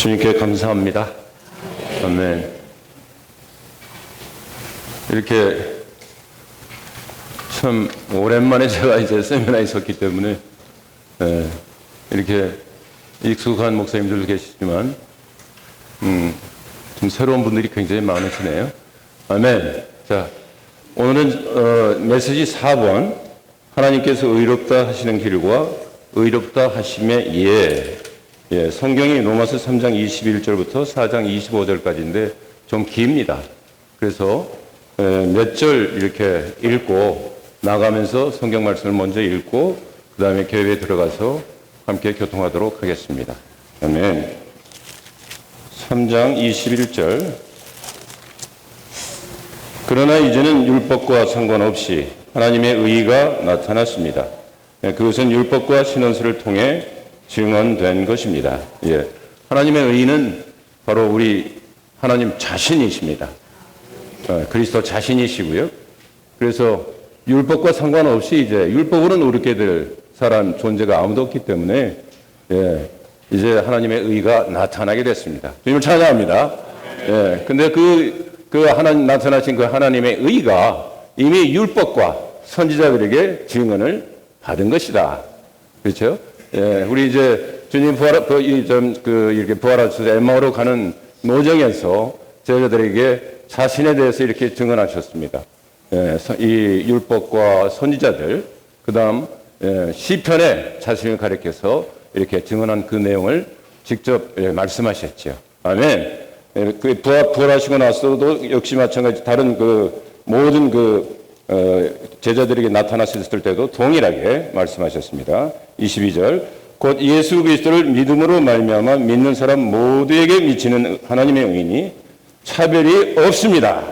주님께 감사합니다. 아멘. 이렇게 참 오랜만에 제가 이제 세미나에 있었기 때문에 이렇게 익숙한 목사님들도 계시지만 좀 새로운 분들이 굉장히 많으시네요. 아멘. 자, 오늘은 메시지 4번 하나님께서 의롭다 하시는 길과 의롭다 하심의 성경이 로마서 3장 21절부터 4장 25절까지인데 좀 깁니다. 그래서 몇 절 이렇게 읽고 나가면서 성경 말씀을 먼저 읽고 그 다음에 교회에 들어가서 함께 교통하도록 하겠습니다. 아멘. 3장 21절. 그러나 이제는 율법과 상관없이 하나님의 의의가 나타났습니다. 그것은 율법과 신원서를 통해 증언된 것입니다. 하나님의 의의는 바로 우리 하나님 자신이십니다. 그리스도 자신이시고요. 그래서 율법과 상관없이 이제 율법으로는 옳게 될 사람 존재가 아무도 없기 때문에 이제 하나님의 의의가 나타나게 됐습니다. 주님을 찬양합니다. 근데 하나님 나타나신 그 하나님의 의의가 이미 율법과 선지자들에게 증언을 받은 것이다. 그렇죠? 우리 이제 주님 이렇게 부활하셔서 엠마오로 가는 노정에서 제자들에게 자신에 대해서 이렇게 증언하셨습니다. 이 율법과 선지자들, 그 다음 시편에 자신을 가리켜서 이렇게 증언한 그 내용을 직접 말씀하셨죠. 아멘. 부활하시고 나서도 역시 마찬가지 다른 모든 제자들에게 나타나셨을 때도 동일하게 말씀하셨습니다. 22절. 곧 예수 그리스도를 믿음으로 말미암아 믿는 사람 모두에게 미치는 하나님의 의인이 차별이 없습니다.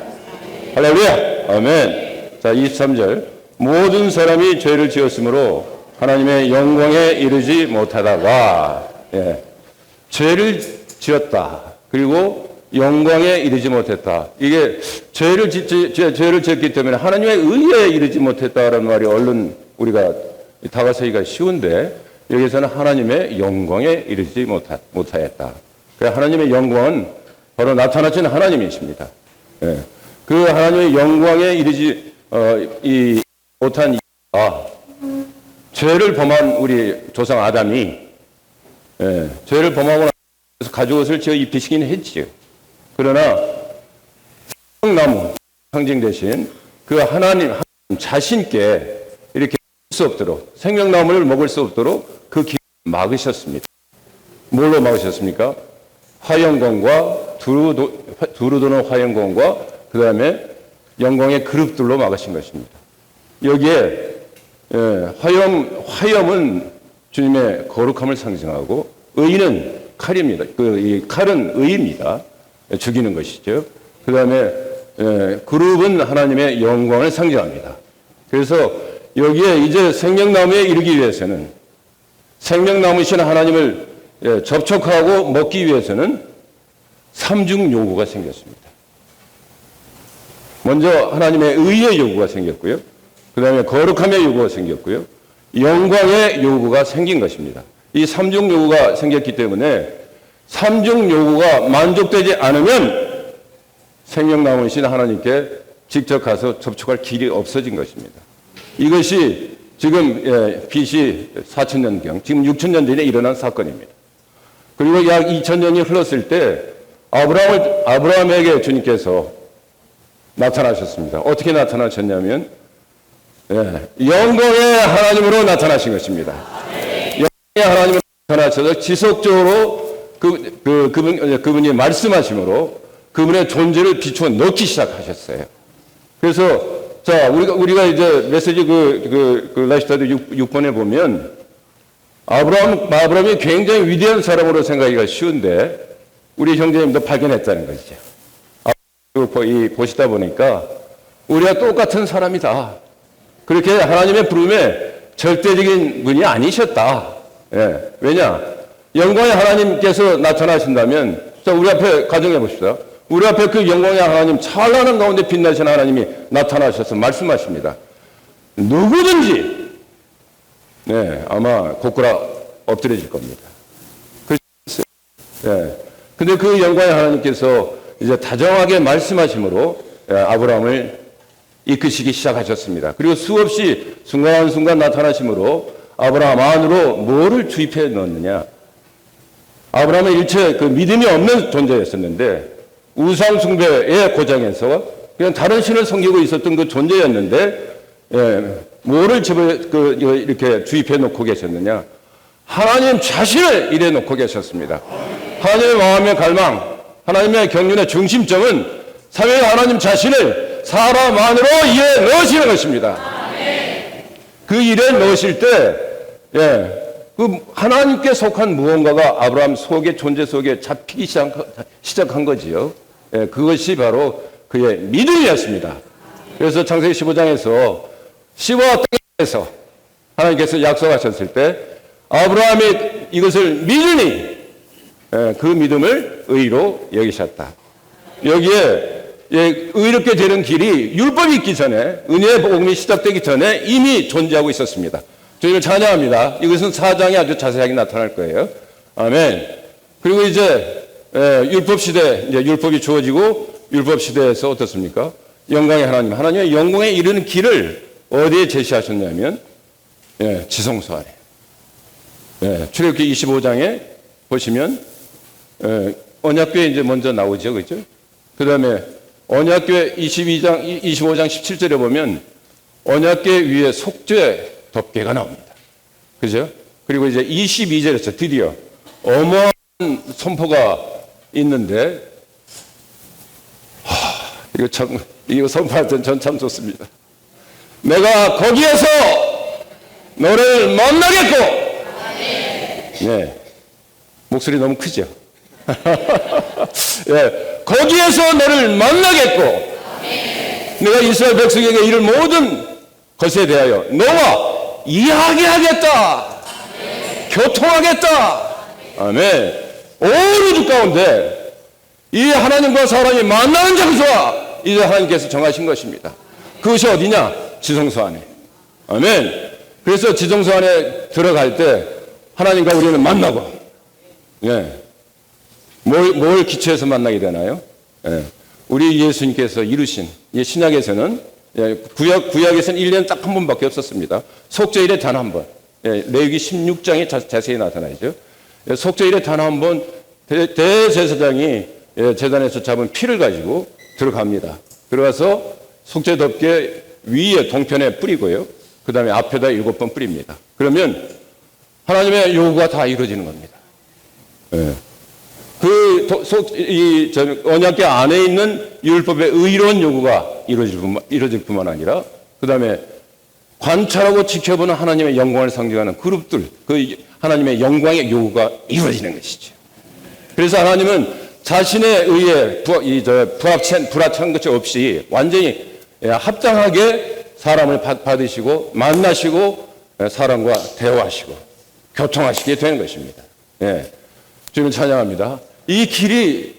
할렐루야. 아멘. 자, 23절. 모든 사람이 죄를 지었으므로 하나님의 영광에 이르지 못하다가 죄를 지었다. 그리고 영광에 이르지 못했다. 이게 죄를 지었기 때문에 하나님의 의에 이르지 못했다라는 말이 얼른 우리가 다가서기가 쉬운데 여기서는 하나님의 영광에 이르지 못하였다. 하나님의 영광은 바로 나타나신 하나님이십니다. 그 하나님의 영광에 이르지 못한 이유가 죄를 범한 우리 조상 아담이 죄를 범하고 나서 가죽옷을 지어 입히시긴 했지요. 그러나 생명나무 상징 대신 그 하나님 자신께 이렇게 먹을 수 없도록 생명나무를 먹을 수 없도록 그 길을 막으셨습니다. 뭘로 막으셨습니까? 화영광과 두루 도는 화영광과 그 다음에 영광의 그룹들로 막으신 것입니다. 여기에 화염은 주님의 거룩함을 상징하고 의는 칼입니다. 이 칼은 의입니다. 죽이는 것이죠. 그 다음에 그룹은 하나님의 영광을 상징합니다. 그래서 여기에 이제 생명나무에 이르기 위해서는 생명나무이신 하나님을 접촉하고 먹기 위해서는 삼중 요구가 생겼습니다. 먼저 하나님의 의의 요구가 생겼고요. 그 다음에 거룩함의 요구가 생겼고요. 영광의 요구가 생긴 것입니다. 이 삼중 요구가 생겼기 때문에 삼중 요구가 만족되지 않으면 생명나무이신 하나님께 직접 가서 접촉할 길이 없어진 것입니다. 이것이 지금 BC 4000년경, 지금 6000년 전에 일어난 사건입니다. 그리고 약 2000년이 흘렀을 때 아브라함에게 주님께서 나타나셨습니다. 어떻게 나타나셨냐면 영광의 하나님으로 나타나신 것입니다. 영광의 하나님으로 나타나셔서 지속적으로 그분이 말씀하심으로 그분의 존재를 비추어 넣기 시작하셨어요. 그래서 자, 우리가 이제 메시지 라이스타드 6번에 보면 아브라함이 굉장히 위대한 사람으로 생각하기가 쉬운데 우리 형제님도 발견했다는 것이죠. 보시다 보니까 우리가 똑같은 사람이다. 그렇게 하나님의 부름에 절대적인 분이 아니셨다. 왜냐? 영광의 하나님께서 나타나신다면, 자, 우리 앞에 가정해 봅시다. 우리 앞에 그 영광의 하나님, 찬란한 가운데 빛나신 하나님이 나타나셔서 말씀하십니다. 누구든지, 아마 고꾸라 엎드려질 겁니다. 근데 그 영광의 하나님께서 이제 다정하게 말씀하심으로 아브라함을 이끄시기 시작하셨습니다. 그리고 수없이 순간순간 나타나심으로 아브라함 안으로 뭐를 주입해 넣었느냐. 아브라함은 일체 그 믿음이 없는 존재였었는데 우상 숭배의 고장에서 그냥 다른 신을 섬기고 있었던 그 존재였는데 뭐를 이렇게 주입해 놓고 계셨느냐. 하나님 자신을 일해 놓고 계셨습니다. 하나님의 마음의 갈망, 하나님의 경륜의 중심점은 삼위일 하나님 자신을 사람 안으로 일에 넣으시는 것입니다. 그 일에 넣으실 때, 그 하나님께 속한 무언가가 아브라함 속의 존재 속에 잡히기 시작한 거지요. 그것이 바로 그의 믿음이었습니다. 그래서 창세기 15장에서 시와 땅에서 하나님께서 약속하셨을 때 아브라함이 이것을 믿으니 그 믿음을 의로 여기셨다. 여기에 의롭게 되는 길이 율법이 있기 전에, 은혜의 복음이 시작되기 전에 이미 존재하고 있었습니다. 저희를 찬양합니다. 이것은 4장에 아주 자세하게 나타날 거예요. 아멘. 그리고 이제 율법 시대, 이제 율법이 주어지고 율법 시대에서 어떻습니까? 영광의 하나님, 하나님의 영광에 이르는 길을 어디에 제시하셨냐면 지성소 안에. 출애굽기 25장에 보시면 언약궤 이제 먼저 나오죠, 그렇죠? 그 다음에 언약궤 25장 17절에 보면 언약궤 위에 속죄 덮개가 나옵니다. 그죠? 그리고 이제 22절에서 드디어 어마어마한 선포가 있는데, 이거 선포할 땐 전 참 좋습니다. 내가 거기에서 너를 만나겠고, 목소리 너무 크죠? 거기에서 너를 만나겠고, 내가 이스라엘 백성에게 이를 모든 것에 대하여 너와 이야기하겠다, 교통하겠다. 아멘. 온 우주 가운데 이 하나님과 사람이 만나는 장소와 이제 하나님께서 정하신 것입니다. 그것이 어디냐? 지성소 안에. 아멘. 그래서 지성소 안에 들어갈 때 하나님과 우리는 만나고, 뭘 기초해서 만나게 되나요? 우리 예수님께서 이루신, 신약에서는, 구약에서는 1년 딱 한 번밖에 없었습니다. 속죄일에 단 한 번. 레위기 16장에 자세히 나타나죠. 속죄일에 단 한 번 대제사장이 제단에서 잡은 피를 가지고 들어갑니다. 들어가서 속죄 덮개 위에 동편에 뿌리고요. 그 다음에 앞에다 7번 뿌립니다. 그러면 하나님의 요구가 다 이루어지는 겁니다. 언약궤 안에 있는 율법의 의로운 요구가 이루어질 뿐만 아니라, 그 다음에 관찰하고 지켜보는 하나님의 영광을 상징하는 그룹들, 그 하나님의 영광의 요구가 이루어지는 것이죠. 그래서 하나님은 자신에 의해 불합치한 것이 없이 완전히 합당하게 사람을 받으시고 만나시고 사람과 대화하시고 교통하시게 되는 것입니다. 주님을 찬양합니다. 이 길이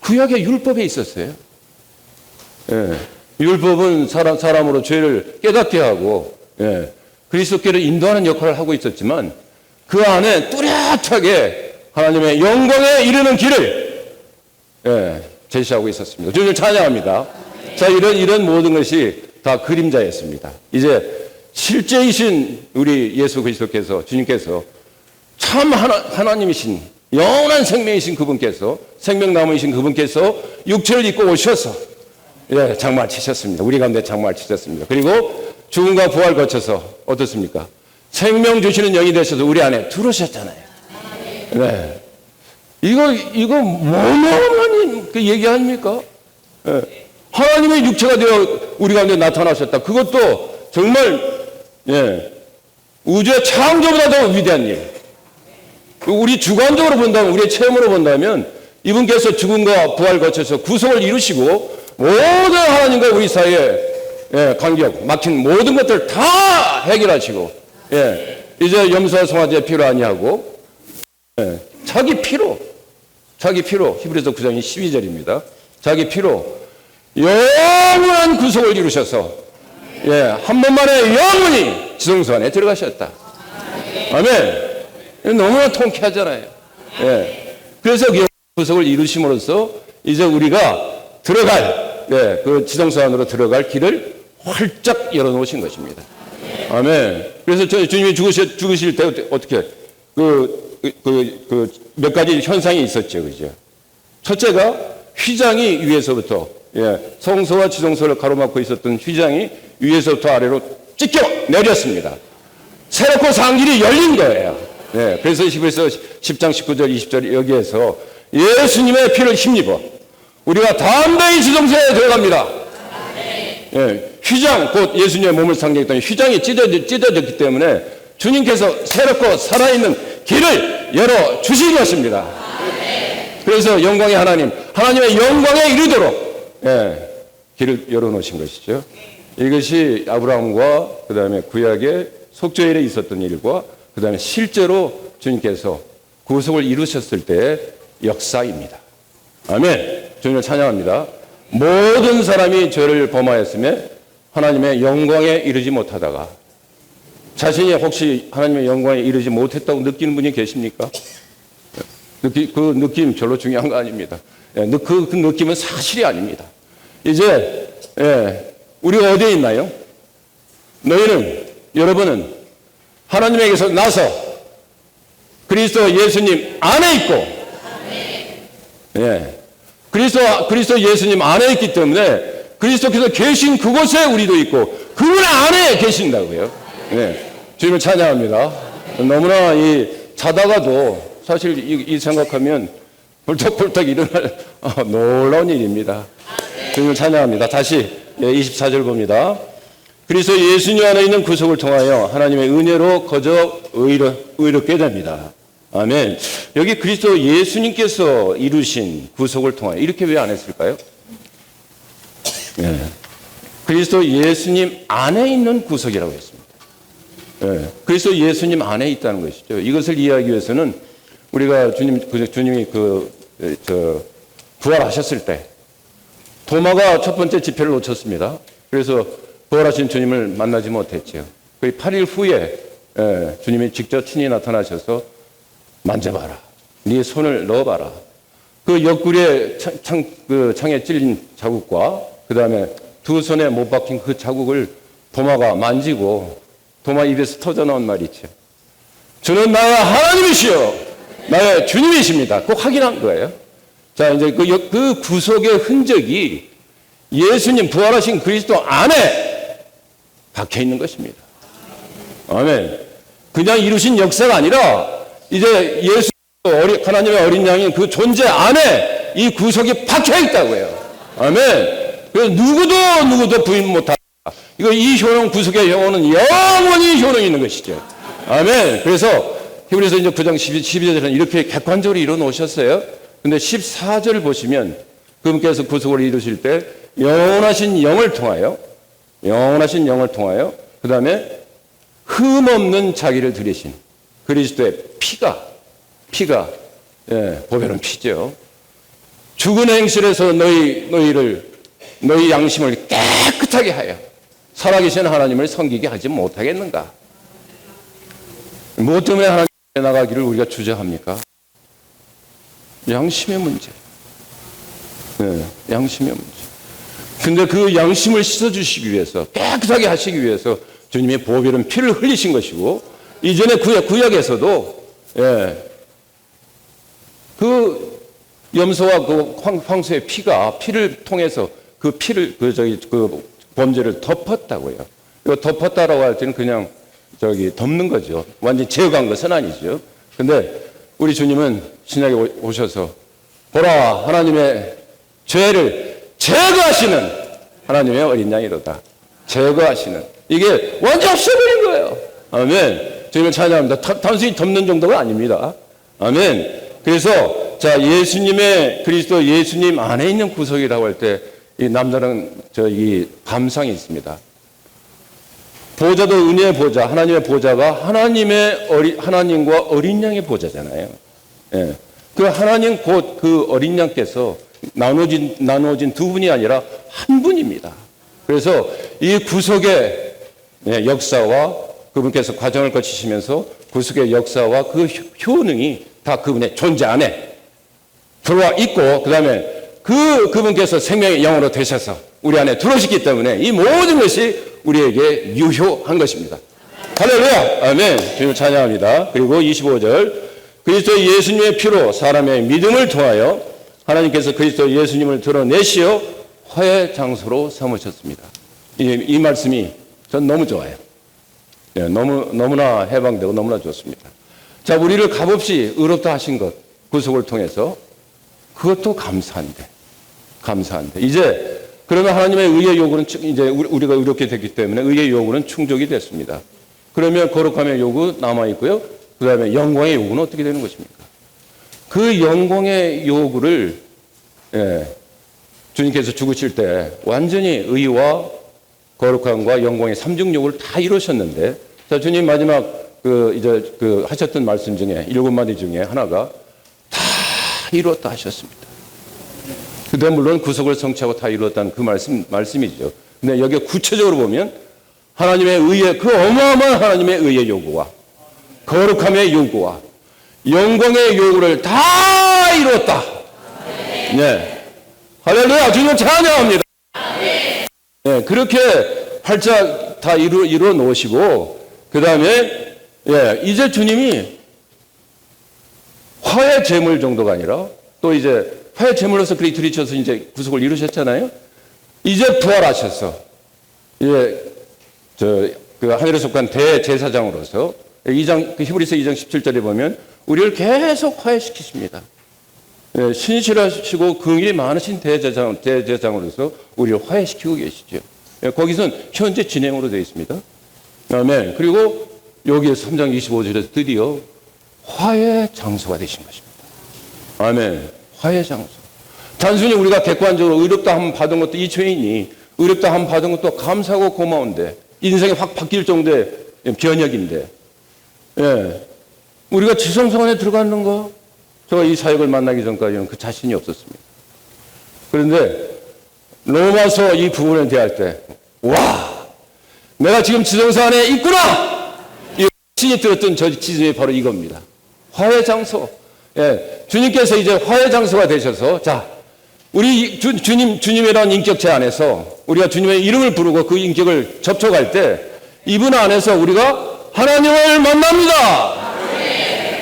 구약의 율법에 있었어요. 율법은 사람으로 죄를 깨닫게 하고 그리스도께를 인도하는 역할을 하고 있었지만, 그 안에 뚜렷하게 하나님의 영광에 이르는 길을 제시하고 있었습니다. 주님을 찬양합니다. 자, 이런 모든 것이 다 그림자였습니다. 이제 실제이신 우리 예수 그리스도께서, 주님께서 참 하나님이신, 영원한 생명이신 그분께서, 생명나무이신 그분께서 육체를 입고 오셔서 장막 치셨습니다. 우리 가운데 장막을 치셨습니다. 그리고 죽음과 부활 거쳐서 어떻습니까? 생명 주시는 영이 되셔서 우리 안에 들어오셨잖아요. 이거 뭐만 그 얘기 아닙니까? 하나님의 육체가 되어 우리 가운데 나타나셨다. 그것도 정말 우주의 창조보다 더 위대한 일. 우리 주관적으로 본다면, 우리의 체험으로 본다면 이분께서 죽음과 부활 거쳐서 구속을 이루시고 모든 하나님과 우리 사이에 간격, 막힌 모든 것들을 다 해결하시고, 이제 염소와 송아지의 피로 아니하고 자기 피로 히브리서 9장 12절입니다. 자기 피로 영원한 구속을 이루셔서 한 번만에 영원히 지성소 안에 들어가셨다. 아멘. 너무나 통쾌하잖아요. 그래서 구속을 이루심으로써 이제 우리가 들어갈, 그 지성소 안으로 들어갈 길을 활짝 열어놓으신 것입니다. 아멘. 그래서 주님이 죽으실 때 어떻게, 몇 가지 현상이 있었죠. 그죠? 첫째가 휘장이 위에서부터, 성소와 지성소를 가로막고 있었던 휘장이 위에서부터 아래로 찢겨 내렸습니다. 새롭고 산 길이 열린 거예요. 그래서 히브리서 10장 19절 20절 여기에서 예수님의 피를 힘입어 우리가 담대히 지성소에 들어갑니다. 휘장, 곧 예수님의 몸을 상징했던 휘장이 찢어졌기 때문에 주님께서 새롭고 살아있는 길을 열어주신 것입니다. 그래서 영광의 하나님의 영광에 이르도록 길을 열어놓으신 것이죠. 이것이 아브라함과 그 다음에 구약의 속죄일에 있었던 일과 그 다음에 실제로 주님께서 구속을 이루셨을 때의 역사입니다. 아멘. 주님을 찬양합니다. 모든 사람이 죄를 범하였음에 하나님의 영광에 이르지 못하다가 자신이 혹시 하나님의 영광에 이르지 못했다고 느끼는 분이 계십니까? 그 느낌 별로 중요한 거 아닙니다. 그 느낌은 사실이 아닙니다. 이제 우리가 어디에 있나요? 여러분은 하나님에게서 나서 그리스도 예수님 안에 있고, 그리스도 예수님 안에 있기 때문에 그리스도께서 계신 그곳에 우리도 있고 그분 안에 계신다고요. 주님을 찬양합니다. 너무나 자다가도 사실 이 생각하면 벌떡벌떡 일어날 놀라운 일입니다. 주님을 찬양합니다. 다시 24절 봅니다. 그리스도 예수님 안에 있는 구속을 통하여 하나님의 은혜로 거저 의롭게 됩니다. 아멘. 여기 그리스도 예수님께서 이루신 구속을 통하여 이렇게 왜 안 했을까요? 그리스도 예수님 안에 있는 구속이라고 했습니다. 그리스도 예수님 안에 있다는 것이죠. 이것을 이해하기 위해서는 우리가 주님이 부활하셨을 때 도마가 첫 번째 집회를 놓쳤습니다. 그래서 부활하신 주님을 만나지 못했죠. 그 8일 후에 주님이 직접 친히 나타나셔서 만져봐라. 네 손을 넣어봐라. 그 옆구리에 창에 찔린 자국과 그 다음에 두 손에 못 박힌 그 자국을 도마가 만지고 도마 입에서 터져나온 말이 있죠. 저는 나의 하나님이시여 나의 주님이십니다. 꼭 확인한 거예요. 자, 이제 그 구속의 흔적이 예수님 부활하신 그리스도 안에 박혀 있는 것입니다. 아멘. 그냥 이루신 역사가 아니라 이제 예수 하나님의 어린 양인 그 존재 안에 이 구속이 박혀 있다고요. 아멘. 그래서 누구도 부인 못한다. 이 효능 구속의 영혼은 영원히 효능이 있는 것이죠. 아멘. 그래서 히브리서 이제 9장 12절에는 이렇게 객관적으로 이뤄놓으셨어요. 근데 14절을 보시면 그분께서 구속을 이루실 때 영원하신 영을 통하여 그 다음에 흠없는 자기를 드리신 그리스도의 피가 보배로운 피죠. 죽은 행실에서 너희 양심을 깨끗하게 하여 살아계신 하나님을 섬기게 하지 못하겠는가? 무엇 때문에 하나님께 나가기를 우리가 주저합니까? 양심의 문제. 양심의 문제. 근데 그 양심을 씻어주시기 위해서, 깨끗하게 하시기 위해서 주님의 보배로운 피를 흘리신 것이고, 이전에 구약에서도, 그 염소와 그 황소의 피를 통해서 그 범죄를 덮었다고요. 이거 덮었다라고 할 때는 그냥 덮는 거죠. 완전히 제거한 것은 아니죠. 근데 우리 주님은 신약에 오셔서 보라 하나님의 죄를 제거하시는 하나님의 어린 양이로다. 제거하시는. 이게 완전 없애버린 거예요. 아멘. 주님을 찬양합니다. 단순히 덮는 정도가 아닙니다. 아멘. 그래서 자 그리스도 예수님 안에 있는 구속이라고 할 때 이 남다른 이 감상이 있습니다. 보좌도 은혜의 보좌, 하나님의 보좌가 하나님과 어린 양의 보좌잖아요. 그 하나님 곧 그 어린 양께서 나누어진 두 분이 아니라 한 분입니다. 그래서 이 구속의 역사와 그분께서 과정을 거치시면서 구속의 역사와 그 효능이 다 그분의 존재 안에 들어와 있고, 그 다음에 그분께서 생명의 영으로 되셔서 우리 안에 들어오셨기 때문에 이 모든 것이 우리에게 유효한 것입니다. 할렐루야! 아멘. 주님을 찬양합니다. 그리고 25절. 그리스도 예수님의 피로 사람의 믿음을 통하여 하나님께서 그리스도 예수님을 드러내시어 화해 장소로 삼으셨습니다. 이 말씀이 전 너무 좋아요. 네, 너무나 해방되고 너무나 좋습니다. 자, 우리를 값없이 의롭다 하신 것, 구속을 통해서 그것도 감사한데. 이제 그러면 하나님의 의의 요구는 이제 우리가 의롭게 됐기 때문에 의의 요구는 충족이 됐습니다. 그러면 거룩함의 요구 남아 있고요. 그 다음에 영광의 요구는 어떻게 되는 것입니까? 그 영광의 요구를 주님께서 죽으실 때 완전히 의와 거룩함과 영광의 삼중 요구를 다 이루셨는데, 자, 주님 마지막 하셨던 말씀 중에 7마디 중에 하나가 다 이루었다 하셨습니다. 그때 물론 구속을 성취하고 다 이루었다는 그 말씀이죠. 근데 여기 구체적으로 보면 하나님의 의의, 그 어마어마한 하나님의 의의 요구와 거룩함의 요구와 영광의 요구를 다 이루었다. 네. 할렐루야. 주님 찬양합니다. 네, 그렇게 활짝 다 이루어 놓으시고, 그 다음에, 이제 주님이 화해 제물 정도가 아니라 또 이제 화해 제물로서 그리 들이쳐서 이제 구속을 이루셨잖아요. 이제 부활하셔서, 그 하늘에 속한 대제사장으로서 히브리서 2장 17절에 보면 우리를 계속 화해시키십니다. 신실하시고 긍휼이 많으신 대제사장으로서 우리를 화해시키고 계시죠. 거기선 현재 진행으로 되어 있습니다. 아멘. 그리고 여기에서 3장 25절에서 드디어 화해 장소가 되신 것입니다. 아멘. 화해 장소. 단순히 우리가 객관적으로 의롭다 함 받은 것도 이 죄인이 의롭다 함 받은 것도 감사하고 고마운데 인생이 확 바뀔 정도의 변혁인데, 우리가 지성소 안에 들어가는 거, 제가 이 사역을 만나기 전까지는 그 자신이 없었습니다. 그런데 로마서 이 부분에 대할 때, 와, 내가 지금 지성소 안에 있구나! 이 신이 들었던 저 지점이 바로 이겁니다. 화해 장소. 주님께서 이제 화해 장소가 되셔서, 자, 우리 주님이라는 인격체 안에서 우리가 주님의 이름을 부르고 그 인격을 접촉할 때 이분 안에서 우리가 하나님을 만납니다.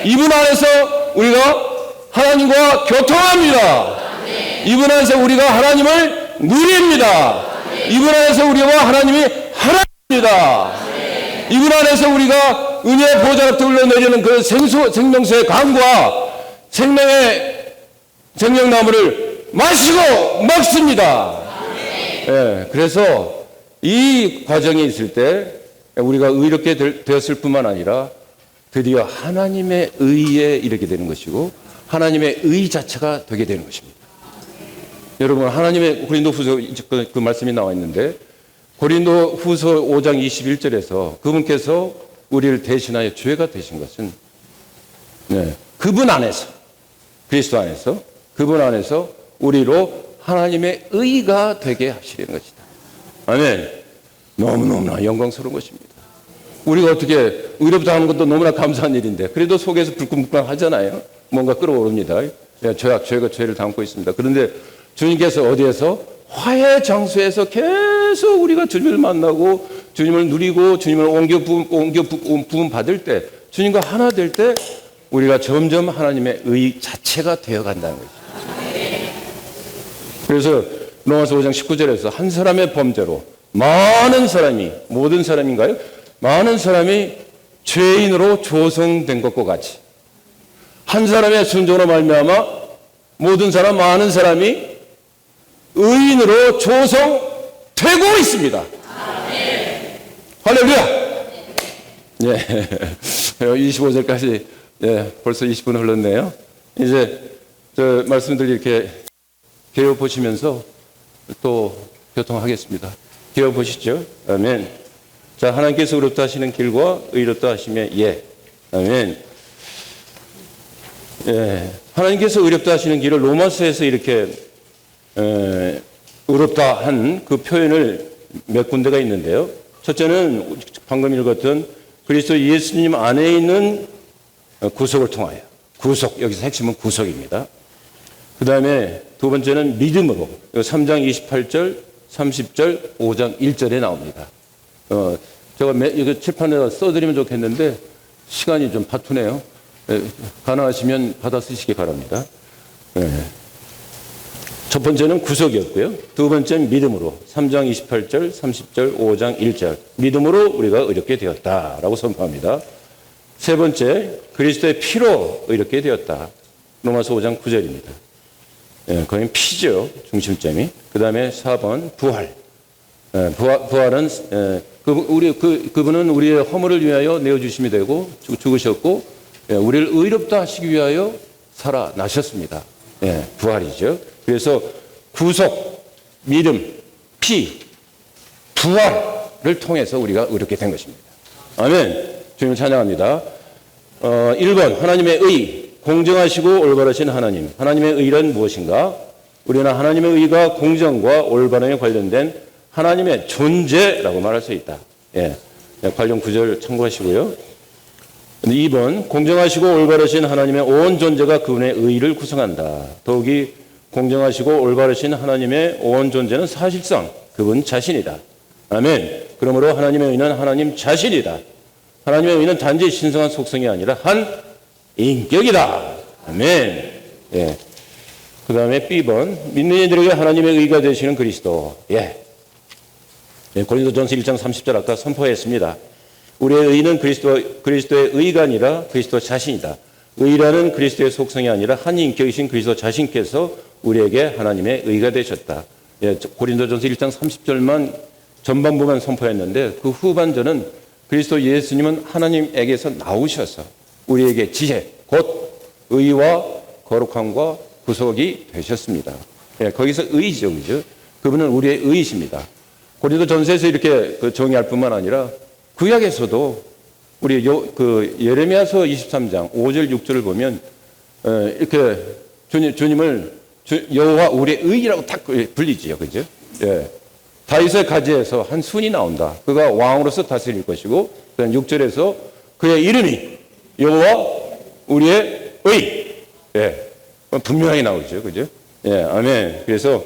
이분 안에서 우리가 하나님과 교통합니다. 이분 안에서 우리가 하나님을 누립니다. 이분 안에서 우리와 하나님이 하나입니다. 이분 안에서 우리가 은혜의 보좌 앞에 흘러내리는 그 생명수의 강과 생명의 생명나무를 마시고 먹습니다. 그래서 이 과정이 있을 때 우리가 의롭게 되었을 뿐만 아니라 드디어 하나님의 의에 이르게 되는 것이고 하나님의 의 자체가 되게 되는 것입니다. 여러분, 하나님의 고린도후서 그 말씀이 나와 있는데 고린도후서 5장 21절에서 그분께서 우리를 대신하여 죄가 되신 것은 그분 안에서, 그리스도 안에서, 그분 안에서 우리로 하나님의 의가 되게 하시려는 것이다. 아멘. 너무너무나 영광스러운 것입니다. 우리가 어떻게 의롭다 하는 것도 너무나 감사한 일인데 그래도 속에서 불끈불끈 하잖아요. 뭔가 끌어오릅니다. 죄가 죄를 담고 있습니다. 그런데 주님께서 어디에서? 화해 장소에서 계속 우리가 주님을 만나고 주님을 누리고 주님을 옮겨 부음 받을 때, 주님과 하나 될 때 우리가 점점 하나님의 의 자체가 되어간다는 거죠. 그래서 로마서 5장 19절에서 한 사람의 범죄로 많은 사람이, 모든 사람인가요? 많은 사람이 죄인으로 조성된 것과 같이 한 사람의 순종으로 말미암아 모든 사람, 많은 사람이 의인으로 조성되고 있습니다. 할렐루야! 25절까지 벌써 20분 흘렀네요. 이제 저 말씀들 이렇게 개요 보시면서 또 교통하겠습니다. 개요 보시죠. 아멘. 자, 하나님께서 의롭다 하시는 길과 의롭다 하심의 아멘. 하나님께서 의롭다 하시는 길을 로마서에서 이렇게 의롭다 한 그 표현을 몇 군데가 있는데요. 첫째는 방금 읽었던 그리스도 예수님 안에 있는 구속을 통하여, 구속, 여기서 핵심은 구속입니다. 그 다음에 두 번째는 믿음으로. 3장 28절, 30절, 5장 1절에 나옵니다. 제가 이거 칠판에다 써드리면 좋겠는데 시간이 좀 파투네요. 가능하시면 받아 쓰시기 바랍니다. 첫 번째는 구속이었고요. 두 번째는 믿음으로. 3장 28절, 30절, 5장 1절. 믿음으로 우리가 의롭게 되었다라고 선포합니다. 세 번째, 그리스도의 피로 의롭게 되었다. 로마서 5장 9절입니다. 거긴 피죠, 중심점이. 그 다음에 4번, 부활. 부활은, 그분은 우리의 허물을 위하여 내어주심이 되고, 죽으셨고, 우리를 의롭다 하시기 위하여 살아나셨습니다. 부활이죠. 그래서 구속, 믿음, 피, 부활을 통해서 우리가 의롭게 된 것입니다. 아멘. 주님을 찬양합니다. 1번, 하나님의 의. 공정하시고 올바르신 하나님. 하나님의 의란 무엇인가? 우리는 하나님의 의가 공정과 올바름에 관련된 하나님의 존재라고 말할 수 있다. 관련 구절 참고하시고요. 2번, 공정하시고 올바르신 하나님의 온 존재가 그분의 의를 구성한다. 더욱이 공정하시고 올바르신 하나님의 온 존재는 사실상 그분 자신이다. 아멘. 그러므로 하나님의 의는 하나님 자신이다. 하나님의 의는 단지 신성한 속성이 아니라 한 인격이다. 아멘. 그 다음에 B번, 믿는 이들에게 하나님의 의가 되시는 그리스도. 고린도전서 1장 30절 아까 선포했습니다. 우리의 의는 그리스도의 의가 아니라 그리스도 자신이다. 의라는 그리스도의 속성이 아니라 한 인격이신 그리스도 자신께서 우리에게 하나님의 의가 되셨다. 고린도전서 1장 30절만 전반부만 선포했는데 그 후반전은 그리스도 예수님은 하나님에게서 나오셔서 우리에게 지혜, 곧 의와 거룩함과 구속이 되셨습니다. 거기서 의죠, 그죠? 그분은 우리의 의이십니다. 고린도전서에서 이렇게 정의할 뿐만 아니라 구약에서도 우리 예레미야서 23장 5절 6절을 보면 이렇게 주님을 여호와 우리의 의라고 딱 불리지요, 그죠? 다윗의 가지에서 한 순이 나온다. 그가 왕으로서 다스릴 것이고, 그다음 6절에서 그의 이름이 여호와 우리의 의. 분명하게 나오죠, 그죠? 아멘. 그래서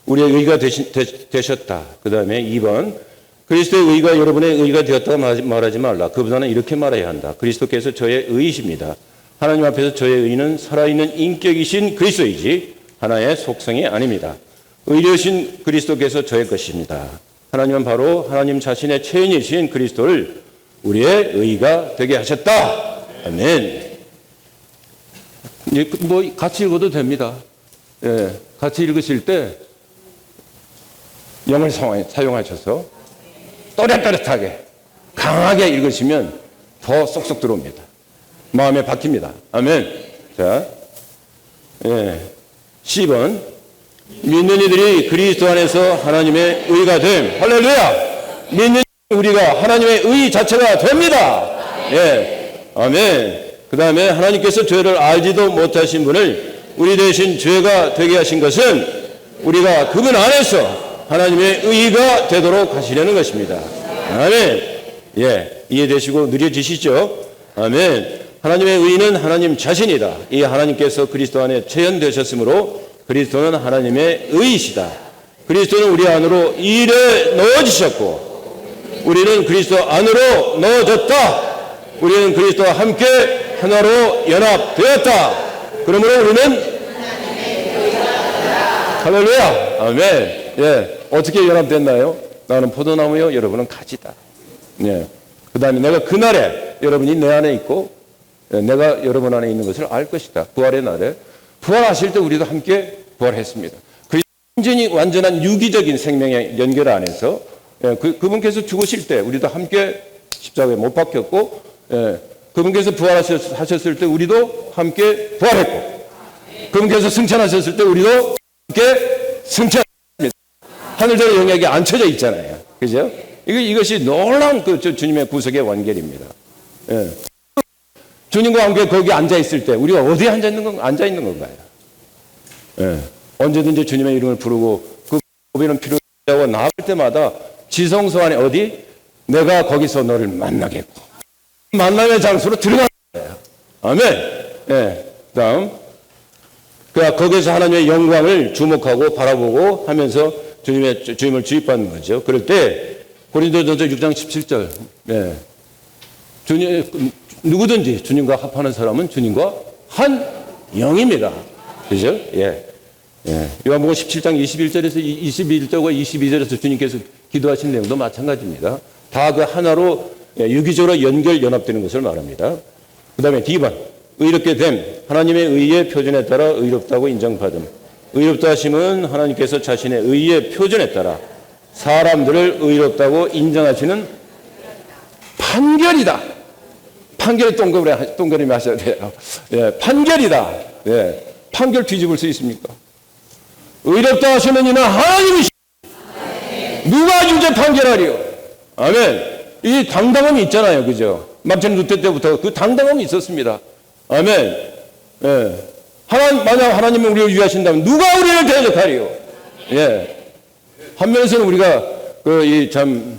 우리의 의가 되셨다. 그 다음에 2번, 그리스도의 의가 여러분의 의가 되었다고 말하지 말라. 그보다는 이렇게 말해야 한다. 그리스도께서 저의 의이십니다. 하나님 앞에서 저의 의는 살아있는 인격이신 그리스도이지 하나의 속성이 아닙니다. 의로우신 그리스도께서 저의 것입니다. 하나님은 바로 하나님 자신의 체인이신 그리스도를 우리의 의가 되게 하셨다. 아멘. 같이 읽어도 됩니다. 같이 읽으실 때 영을 사용하셔서 또렷또렷하게 강하게 읽으시면 더 쏙쏙 들어옵니다. 마음에 박힙니다. 아멘. 자, 10번, 믿는 이들이 그리스도 안에서 하나님의 의가 됨. 할렐루야. 믿는 우리가 하나님의 의 자체가 됩니다. 아멘. 그 다음에 하나님께서 죄를 알지도 못하신 분을 우리 대신 죄가 되게 하신 것은 우리가 그분 안에서 하나님의 의가 되도록 하시려는 것입니다. 아멘. 이해되시고 느려지시죠? 아멘. 하나님의 의는 하나님 자신이다. 이 하나님께서 그리스도 안에 체현되셨으므로 그리스도는 하나님의 의이시다. 그리스도는 우리 안으로 일에 넣어주셨고 우리는 그리스도 안으로 넣어졌다. 우리는 그리스도와 함께 하나로 연합되었다. 그러므로 우리는 할렐루야. 아멘. 어떻게 연합됐나요? 나는 포도나무요, 여러분은 가지다. 그 다음에 내가 그날에 여러분이 내 안에 있고 내가 여러분 안에 있는 것을 알 것이다. 부활의 날에 부활하실 때 우리도 함께 부활했습니다. 완전히 완전한 유기적인 생명의 연결 안에서 그분께서 죽으실 때 우리도 함께 십자가에 못 박혔고 그분께서 부활하셨을 때 우리도 함께 부활했고 그분께서 승천하셨을 때 우리도 함께 승천했습니다. 하늘전의 영역에 앉혀져 있잖아요. 그죠? 이것이 놀라운 주님의 구속의 완결입니다. 주님과 함께 거기 앉아 있을 때 우리가 어디에 앉아 있는 건가요? 언제든지 주님의 이름을 부르고 그 고비는 필요하고 나갈 때마다 지성소 안에 어디? 내가 거기서 너를 만나겠고 만남의 장소로 들어가는 거예요. 아멘. 다음 그러니까 거기서 하나님의 영광을 주목하고 바라보고 하면서 주님을 주입받는 거죠. 그럴 때 고린도전서 6장 17절 누구든지 주님과 합하는 사람은 주님과 한 영입니다. 그죠? 요한복음 17장 21절에서 21절과 22절에서 주님께서 기도하신 내용도 마찬가지입니다. 다 그 하나로 유기적으로 연합되는 것을 말합니다. 그 다음에 D번, 의롭게 됨, 하나님의 의의 표준에 따라 의롭다고 인정받음. 의롭다 하심은 하나님께서 자신의 의의 표준에 따라 사람들을 의롭다고 인정하시는 판결이다. 판결이 동그라미 하셔야 돼요. 판결이다. 판결 뒤집을 수 있습니까? 의롭다 하시는 이는 하나님이시. 누가 유죄 판결하리요? 아멘. 이 당당함이 있잖아요. 그죠? 마틴 루터 때부터 그 당당함이 있었습니다. 아멘. 만약 하나님은 우리를 위하신다면 누가 우리를 대적하리요? 한 면에서는 우리가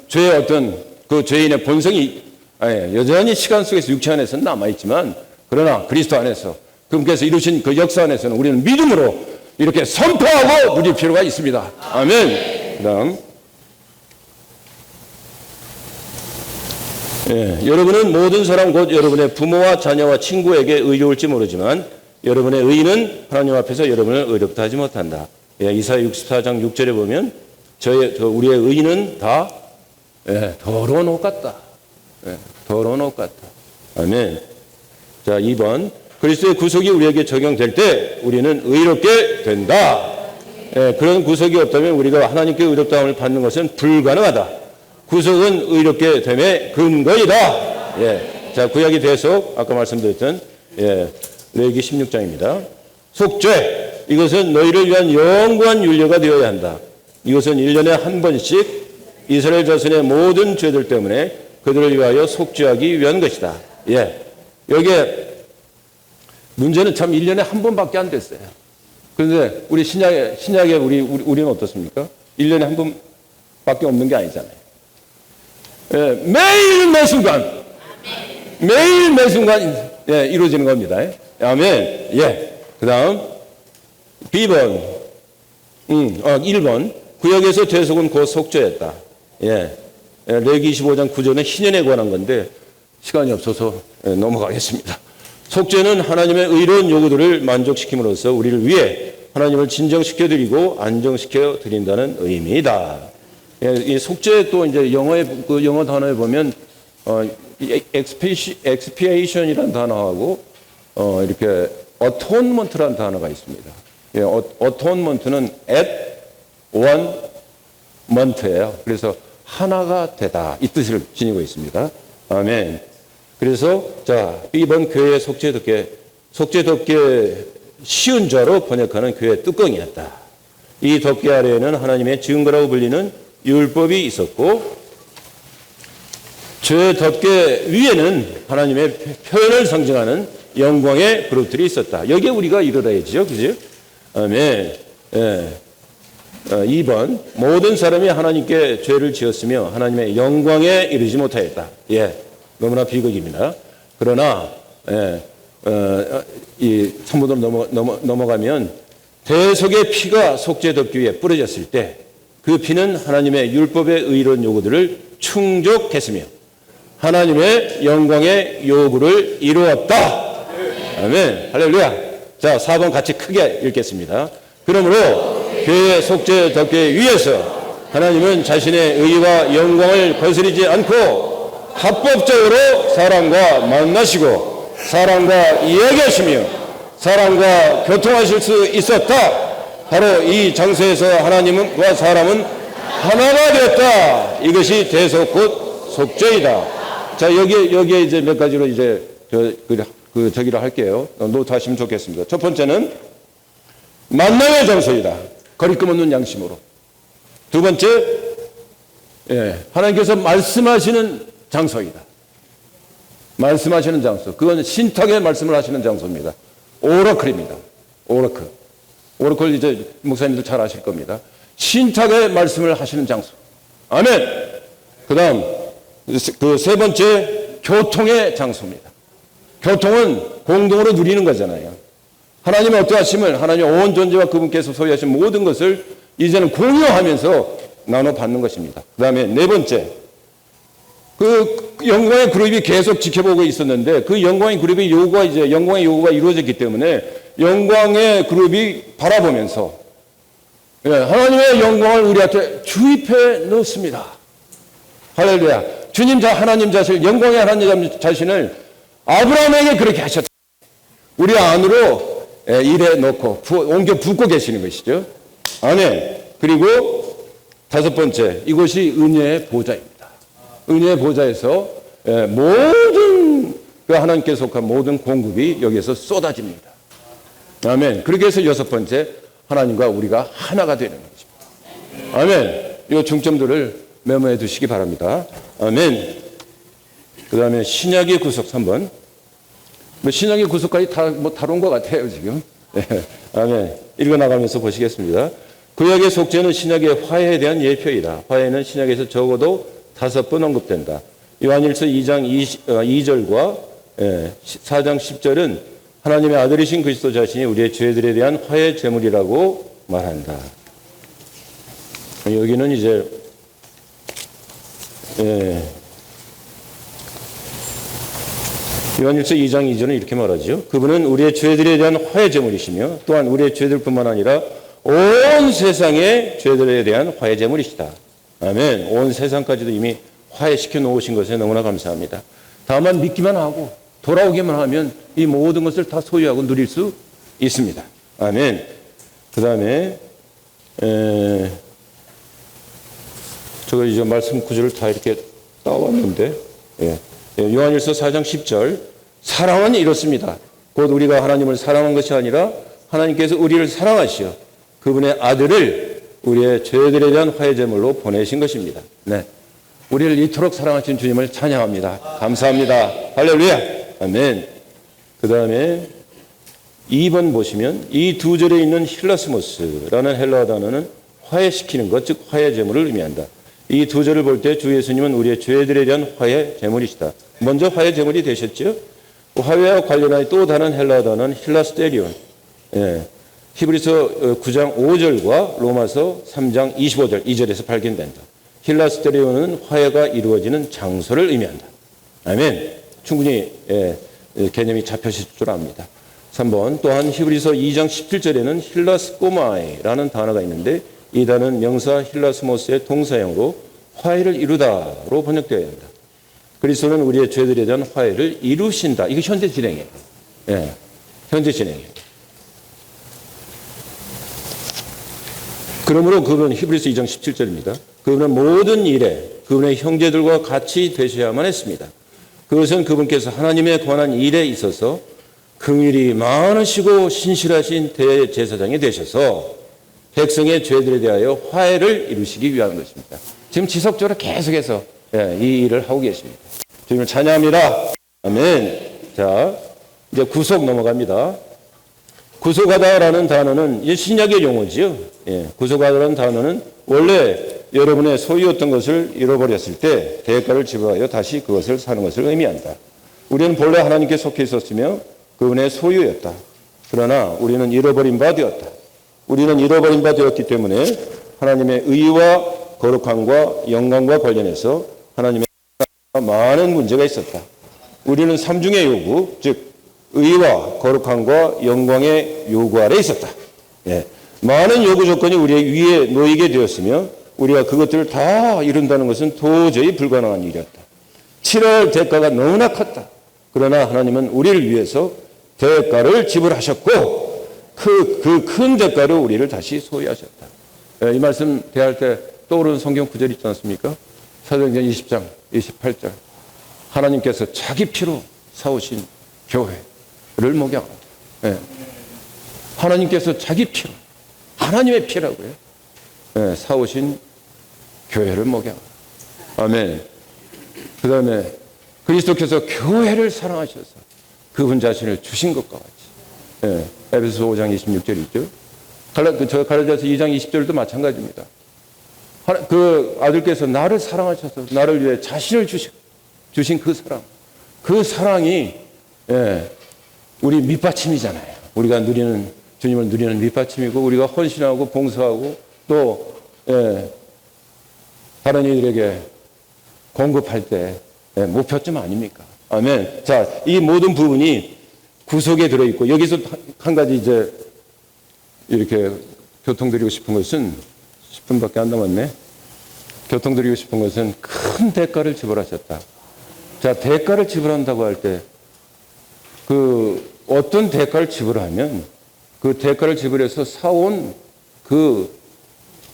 죄의 어떤 그 죄인의 본성이 여전히 시간 속에서 육체 안에서는 남아있지만, 그러나 그리스도 안에서 그분께서 이루신 그 역사 안에서는 우리는 믿음으로 이렇게 선포하고 누릴 필요가 있습니다. 아멘. 그 다음. 여러분은 모든 사람 곧 여러분의 부모와 자녀와 친구에게 의로울지 모르지만 여러분의 의는 하나님 앞에서 여러분을 의롭다 하지 못한다. 이사야 64장 6절에 보면 우리의 의는 다 더러운 옷 같다. 더러운 옷 같다. 아멘. 자, 2번. 그리스도의 구속이 우리에게 적용될 때 우리는 의롭게 된다. 그런 구속이 없다면 우리가 하나님께 의롭다함을 받는 것은 불가능하다. 구속은 의롭게 됨의 근거이다. 자, 구약의 대속, 아까 말씀드렸던 레위기 16장입니다. 속죄, 이것은 너희를 위한 영원한 윤례가 되어야 한다. 이것은 1년에 한 번씩 이스라엘 자손의 모든 죄들 때문에 그들을 위하여 속죄하기 위한 것이다. 여기에 문제는 참 1년에 한 번밖에 안 됐어요. 그런데 우리 신약에 우리는 어떻습니까? 1년에 한 번밖에 없는 게 아니잖아요. 매일 매 순간 이루어지는 겁니다. 아멘. 그 다음 B번 1번 구약에서 대속은 곧 속죄였다. 레위기 25장 9절은 희년에 관한 건데 시간이 없어서 넘어가겠습니다. 속죄는 하나님의 의로운 요구들을 만족시킴으로써 우리를 위해 하나님을 진정시켜 드리고 안정시켜 드린다는 의미이다. 이 속죄 또 이제 영어 단어에 보면 expiation이라는 단어하고 이렇게 atonement라는 단어가 있습니다. atonement는 at one month예요. 그래서 하나가 되다 이 뜻을 지니고 있습니다. 아멘. 그래서 자, 이번 교회의 속죄 덮개 쉬운 자로 번역하는 교회 뚜껑이었다. 이 덮개 아래에는 하나님의 증거라고 불리는 율법이 있었고 죄 덮개 위에는 하나님의 표현을 상징하는 영광의 그룹들이 있었다. 여기에 우리가 이르러야지요. 그죠? 아멘. 2번 모든 사람이 하나님께 죄를 지었으며 하나님의 영광에 이르지 못하였다. 너무나 비극입니다. 그러나 이 3번으로 넘어가면 대속의 피가 속죄 덮개 위에 뿌려졌을 때 그 피는 하나님의 율법의 의로운 요구들을 충족했으며 하나님의 영광의 요구를 이루었다. 아멘. 할렐루야. 자, 4번 같이 크게 읽겠습니다. 그러므로 교회의 속죄 덮개 위에서 하나님은 자신의 의와 영광을 거스르지 않고 합법적으로 사람과 만나시고 사람과 이야기하시며 사람과 교통하실 수 있었다. 바로 이 장소에서 하나님과 사람은 하나가 되었다. 이것이 대속 곧 속죄이다. 자, 여기에 이제 몇 가지로 이제 저기를 할게요. 노트하시면 좋겠습니다. 첫 번째는 만남의 장소이다. 거리낌 없는 양심으로. 두 번째, 하나님께서 말씀하시는 장소이다. 말씀하시는 장소. 그건 신탁의 말씀을 하시는 장소입니다. 오라클입니다. 오라클 이제 목사님들 잘 아실 겁니다. 신탁의 말씀을 하시는 장소. 아멘. 그 다음, 그 세 번째, 교통의 장소입니다. 교통은 공동으로 누리는 거잖아요. 하나님의 어떠하심을, 하나님의 온 존재와 그분께서 소유하신 모든 것을 이제는 공유하면서 나눠받는 것입니다. 그 다음에 네 번째, 그 영광의 그룹이 계속 지켜보고 있었는데 그 영광의 그룹의 요구가 이제 영광의 요구가 이루어졌기 때문에 영광의 그룹이 바라보면서 하나님의 영광을 우리한테 주입해 넣습니다. 할렐루야. 주님 하나님 자신, 영광의 하나님 자신을 아브라함에게 그렇게 하셨다. 우리 안으로 일해 놓고 옮겨 붓고 계시는 것이죠. 아멘. 그리고 다섯 번째, 이곳이 은혜의 보좌입니다. 은혜의 보좌에서 모든 그 하나님께 속한 모든 공급이 여기에서 쏟아집니다. 아멘. 그렇게 해서 여섯 번째, 하나님과 우리가 하나가 되는 것입니다. 아멘. 이 중점들을 메모해 두시기 바랍니다. 아멘. 그 다음에 신약의 구속 3번. 신약의 구속까지 다 다룬 것 같아요, 지금. 아멘. 읽어나가면서 보시겠습니다. 구약의 속죄는 신약의 화해에 대한 예표이다. 화해는 신약에서 적어도 5번 언급된다. 요한일서 2장 2절과 4장 10절은 하나님의 아들이신 그리스도 자신이 우리의 죄들에 대한 화해 제물이라고 말한다. 여기는 이제 요한일서 2장 2절은 이렇게 말하죠. 그분은 우리의 죄들에 대한 화해 제물이시며 또한 우리의 죄들뿐만 아니라 온 세상의 죄들에 대한 화해 제물이시다. 아멘. 온 세상까지도 이미 화해시켜 놓으신 것에 너무나 감사합니다. 다만 믿기만 하고 돌아오기만 하면 이 모든 것을 다 소유하고 누릴 수 있습니다. 아멘. 그 다음에 제가 이제 말씀 구절을 다 이렇게 따왔는데 요한일서 4장 10절 사랑은 이렇습니다. 곧 우리가 하나님을 사랑한 것이 아니라 하나님께서 우리를 사랑하시어 그분의 아들을 우리의 죄들에 대한 화해제물로 보내신 것입니다. 네, 우리를 이토록 사랑하신 주님을 찬양합니다. 감사합니다. 할렐루야. 아멘. 그 다음에 2번 보시면 이 두 절에 있는 힐라스모스라는 헬라어 단어는 화해시키는 것, 즉 화해제물을 의미한다. 이 두 절을 볼 때 주 예수님은 우리의 죄들에 대한 화해제물이시다. 먼저 화해제물이 되셨죠. 화해와 관련한 또 다른 헬라어 단어는 힐라스테리온. 히브리서 9장 5절과 로마서 3장 25절 2절에서 발견된다. 힐라스테리온은 화해가 이루어지는 장소를 의미한다. 아멘. 충분히 개념이 잡혀질 줄 압니다. 3번 또한 히브리서 2장 17절에는 힐라스코마이라는 단어가 있는데 이 단어는 명사 힐라스모스의 동사형으로 화해를 이루다로 번역되어야 한다. 그리스도는 우리의 죄들에 대한 화해를 이루신다. 이게 현재 진행이에요. 현재 진행이에요. 그러므로 그분은 히브리서 2장 17절입니다. 그분은 모든 일에 그분의 형제들과 같이 되셔야만 했습니다. 그것은 그분께서 하나님에 관한 일에 있어서 긍휼이 많으시고 신실하신 대제사장이 되셔서 백성의 죄들에 대하여 화해를 이루시기 위한 것입니다. 지금 지속적으로 계속해서 이 일을 하고 계십니다. 주님을 찬양합니다. 아멘. 자, 이제 구속 넘어갑니다. 구속하다라는 단어는 신약의 용어지요. 구속하다라는 단어는 원래 여러분의 소유였던 것을 잃어버렸을 때 대가를 지불하여 다시 그것을 사는 것을 의미한다. 우리는 본래 하나님께 속해 있었으며 그분의 소유였다. 그러나 우리는 잃어버린 바 되었다. 우리는 잃어버린 바 되었기 때문에 하나님의 의와 거룩함과 영광과 관련해서 하나님의 많은 문제가 있었다. 우리는 삼중의 요구, 즉 의와 거룩함과 영광의 요구 아래 있었다. 많은 요구 조건이 우리의 위에 놓이게 되었으며 우리가 그것들을 다 이룬다는 것은 도저히 불가능한 일이었다. 치러야 할 대가가 너무나 컸다. 그러나 하나님은 우리를 위해서 대가를 지불하셨고 그 큰 대가로 우리를 다시 소유하셨다. 이 말씀 대할 때 떠오르는 성경 구절 있지 않습니까? 사도행전 20장 28절 하나님께서 자기 피로 사오신 교회를 목양합니다. 하나님께서 자기 피로 하나님의 피라고요. 사오신 교회를 목양합니다. 아멘. 그 다음에 그리스도께서 교회를 사랑하셔서 그분 자신을 주신 것과 같이 에베소서 5장 26절 있죠. 갈라디아서 2장 20절도 마찬가지입니다. 그 아들께서 나를 사랑하셔서 나를 위해 자신을 주신 그 사랑이 우리 밑받침이잖아요. 우리가 누리는, 주님을 누리는 밑받침이고, 우리가 헌신하고 봉사하고 또 다른 이들에게 공급할 때 목표점 아닙니까? 아멘. 자, 이 모든 부분이 구속에 들어있고, 여기서 한 가지 이제 이렇게 교통드리고 싶은 것은 10분밖에 안 남았네. 교통드리고 싶은 것은 큰 대가를 지불하셨다. 자, 대가를 지불한다고 할 때 어떤 대가를 지불하면 그 대가를 지불해서 사온 그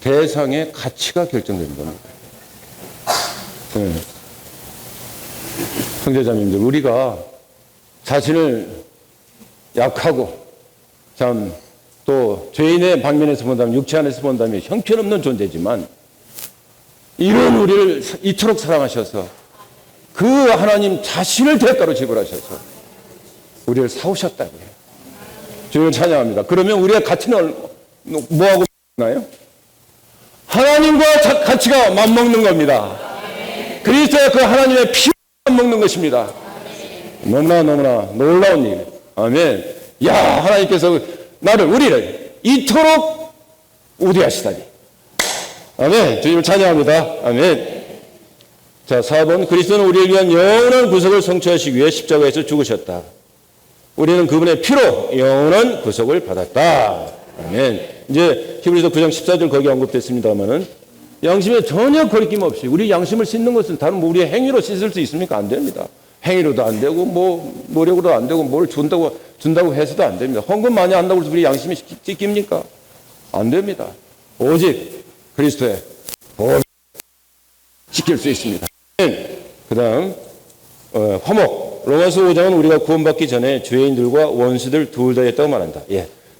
대상의 가치가 결정되는 겁니다. 네. 형제자매님들, 우리가 자신을 약하고 참 또 죄인의 방면에서 본다면, 육체 안에서 본다면 형편없는 존재지만, 이런 우리를 이토록 사랑하셔서 그 하나님 자신을 대가로 지불하셔서 우리를 사오셨다고요. 주님을 찬양합니다. 그러면 우리의 가치는 뭐하고 있나요? 하나님과 가치가 맞먹는 겁니다. 그리스도의 그 하나님의 피로 맞먹는 것입니다. 너무나 놀라운 일. 아멘. 야, 하나님께서 우리를 이토록 우대하시다니. 아멘. 주님을 찬양합니다. 아멘. 자, 4번. 그리스도는 우리를 위한 영원한 구속을 성취하시기 위해 십자가에서 죽으셨다. 우리는 그분의 피로 영원한 구속을 받았다. 아멘. 이제 히브리서 9장 14절 거기 언급됐습니다만은, 양심에 전혀 거리낌 없이, 우리 양심을 씻는 것은 다른 우리의 행위로 씻을 수 있습니까? 안 됩니다. 행위로도 안 되고, 노력으로도 안 되고, 뭘 준다고 해서도 안 됩니다. 헌금 많이 한다고 해서 우리 양심이 씻깁니까? 안 됩니다. 오직 그리스도의 보혈 지킬 수 있습니다. 그 다음 화목. 로마서 5장은 우리가 구원받기 전에 죄인들과 원수들 둘 다 했다고 말한다.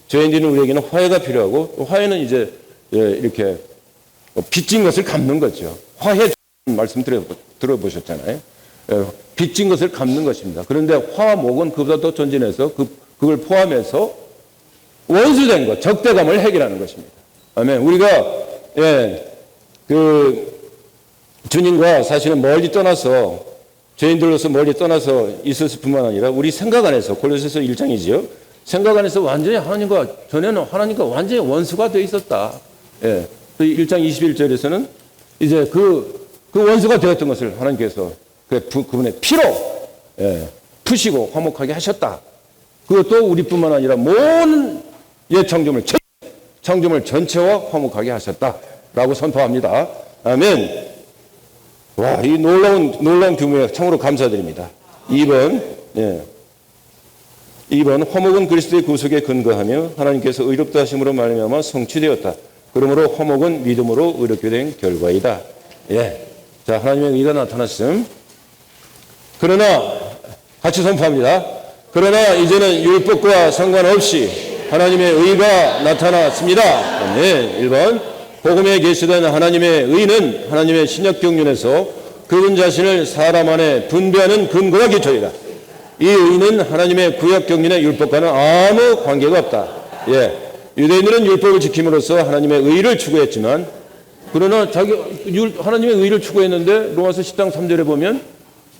죄인들은 우리에게는 화해가 필요하고, 화해는 이제 이렇게 빚진 것을 갚는 거죠. 화해 말씀 들어보셨잖아요. 빚진 것을 갚는 것입니다. 그런데 화목은 그보다 더 전진해서 그걸 포함해서 원수된 것, 적대감을 해결하는 것입니다. 아멘. 우리가 주님과 사실은 멀리 떠나서, 죄인들로서 멀리 떠나서 있었을 뿐만 아니라 우리 생각 안에서, 골로새서 1장이지요. 생각 안에서 완전히 전에는 하나님과 완전히 원수가 되어 있었다. 1장 21절에서는 이제 그 원수가 되었던 것을 하나님께서 그분의 피로 푸시고 화목하게 하셨다. 그것도 우리뿐만 아니라 모든 창조물 전체와 화목하게 하셨다라고 선포합니다. 아멘. 와, 이 놀라운 규모에 참으로 감사드립니다. 2번 화목은 그리스도의 구속에 근거하며 하나님께서 의롭다 하심으로 말미암아 성취되었다. 그러므로 화목은 믿음으로 의롭게 된 결과이다. 자, 하나님의 의가 나타났음. 그러나 같이 선포합니다. 그러나 이제는 율법과 상관없이 하나님의 의가 나타났습니다. 아멘. 1번 복음에 계시던 하나님의 의는 하나님의 신약 경륜에서 그분 자신을 사람 안에 분배하는 근거와 기초이다. 이 의는 하나님의 구약 경륜의 율법과는 아무 관계가 없다. 유대인들은 율법을 지킴으로써 하나님의 의를 추구했지만, 그러나 하나님의 의를 추구했는데 로마서 10장 3절에 보면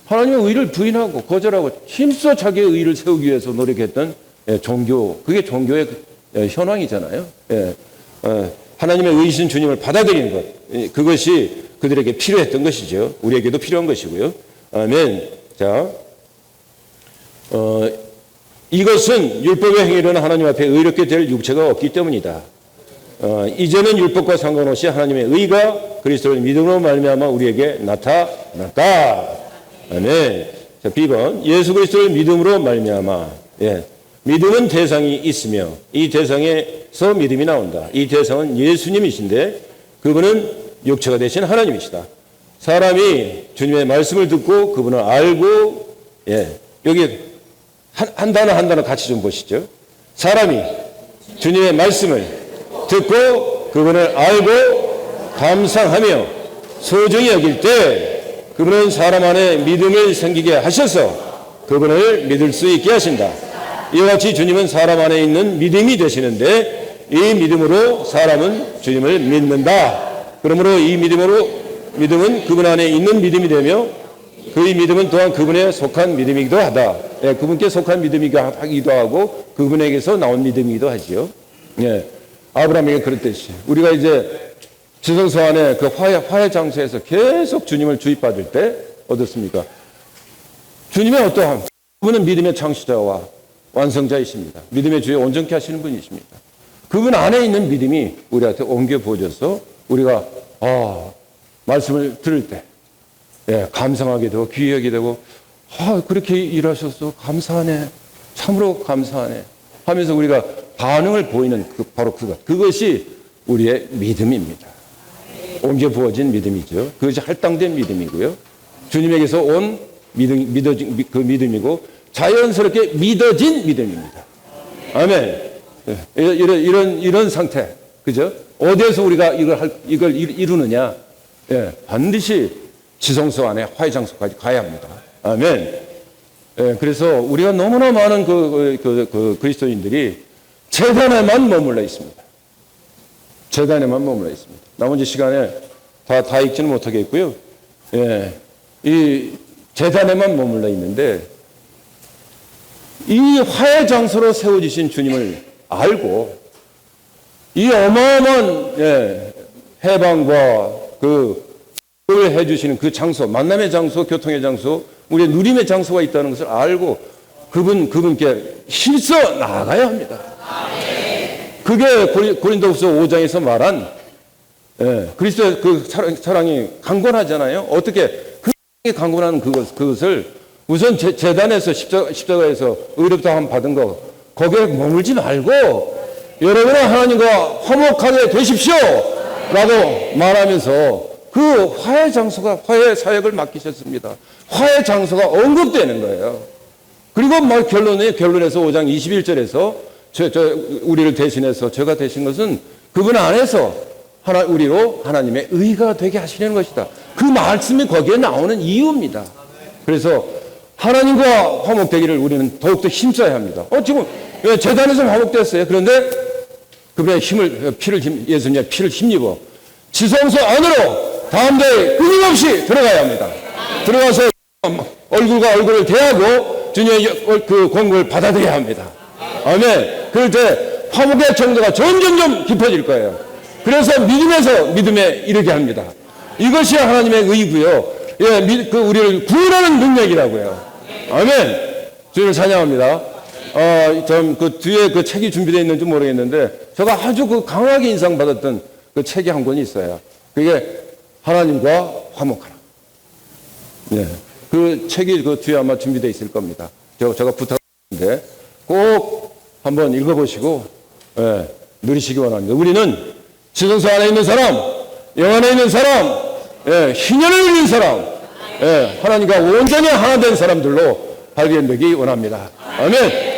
하나님의 의를 부인하고 거절하고 힘써 자기의 의를 세우기 위해서 노력했던 종교, 그게 종교의 현황이잖아요. 하나님의 의이신 주님을 받아들이는 것, 그것이 그들에게 필요했던 것이죠. 우리에게도 필요한 것이고요. 아멘. 자, 이것은 율법의 행위로는 하나님 앞에 의롭게 될 육체가 없기 때문이다. 이제는 율법과 상관없이 하나님의 의가 그리스도를 믿음으로 말미암아 우리에게 나타났다. 아멘. 자, B번 예수 그리스도를 믿음으로 말미암아. 믿음은 대상이 있으며 이 대상에서 믿음이 나온다. 이 대상은 예수님이신데 그분은 육체가 되신 하나님이시다. 사람이 주님의 말씀을 듣고 그분을 알고, 여기 한 단어 같이 좀 보시죠. 사람이 주님의 말씀을 듣고 그분을 알고 감상하며 소중히 여길 때 그분은 사람 안에 믿음을 생기게 하셔서 그분을 믿을 수 있게 하신다. 이와 같이 주님은 사람 안에 있는 믿음이 되시는데 이 믿음으로 사람은 주님을 믿는다. 그러므로 이 믿음은 그분 안에 있는 믿음이 되며 그의 믿음은 또한 그분에 속한 믿음이기도 하다. 예, 그분께 속한 믿음이기도 하고 그분에게서 나온 믿음이기도 하지요. 예, 아브라함에게 그랬듯이 우리가 이제 지성소 안에 그 화해 장소에서 계속 주님을 주입받을 때 어떻습니까? 주님의 어떠함? 그분은 믿음의 창시자와 완성자이십니다. 믿음의 주에 온전케 하시는 분이십니다. 그분 안에 있는 믿음이 우리한테 옮겨 부어져서 우리가 말씀을 들을 때 감상하게 되고 귀하게 되고 그렇게 일하셔서 감사하네, 참으로 감사하네 하면서 우리가 반응을 보이는 바로 그것이 우리의 믿음입니다. 옮겨 부어진 믿음이죠. 그것이 할당된 믿음이고요. 주님에게서 온 그 믿음이고 자연스럽게 믿어진 믿음입니다. 아멘. 이런 상태, 그죠? 어디에서 우리가 이걸 이루느냐? 반드시 지성소 안에 화해 장소까지 가야 합니다. 아멘. 그래서 우리가 너무나 많은 그 그리스도인들이 재단에만 머물러 있습니다. 재단에만 머물러 있습니다. 나머지 시간에 다 읽지는 못하겠고요. 이 재단에만 머물러 있는데 이 화해 장소로 세워지신 주님을 알고 이 어마어마한 해방과 그걸 해주시는 그 장소, 만남의 장소, 교통의 장소, 우리의 누림의 장소가 있다는 것을 알고 그분께 힘써 나아가야 합니다. 그게 고린도후서 5장에서 말한 그리스도의 그 사랑이 강건하잖아요. 어떻게 그 강건한 그것을 우선 재단에서 십자가에서 의롭다함 받은 거 거기에 머물지 말고 여러분은 하나님과 화목하게 되십시오 라고 말하면서 그 화해 장소가 화해 사역을 맡기셨습니다. 화해 장소가 언급되는 거예요. 그리고 결론에서 5장 21절에서 우리를 대신해서 제가 되신 것은 그분 안에서 우리로 하나님의 의가 되게 하시려는 것이다. 그 말씀이 거기에 나오는 이유입니다. 그래서 하나님과 화목되기를 우리는 더욱더 힘써야 합니다. 지금 재단에서 화목됐어요. 그런데 그분의 예수님의 피를 힘입어 지성소 안으로 다음 대에 끊임없이 들어가야 합니다. 들어가서 얼굴과 얼굴을 대하고 주님의 그 공급을 받아들여야 합니다. 아멘. 그럴 때 화목의 정도가 점점점 깊어질 거예요. 그래서 믿음에서 믿음에 이르게 합니다. 이것이 하나님의 의고요. 우리를 구원하는 능력이라고요. 아멘. 주님을 찬양합니다. 그 뒤에 그 책이 준비되어 있는지 모르겠는데 제가 아주 강하게 인상받았던 그 책이 한 권이 있어요. 그게 하나님과 화목하라. 그 책이 그 뒤에 아마 준비되어 있을 겁니다. 제가 부탁드리는데 꼭 한번 읽어보시고 누리시기 원합니다. 우리는 지성소 안에 있는 사람, 영 안에 있는 사람, 희년을 누린 사람, 하나님과 온전히 하나 된 사람들로 발견되기 원합니다. 아멘.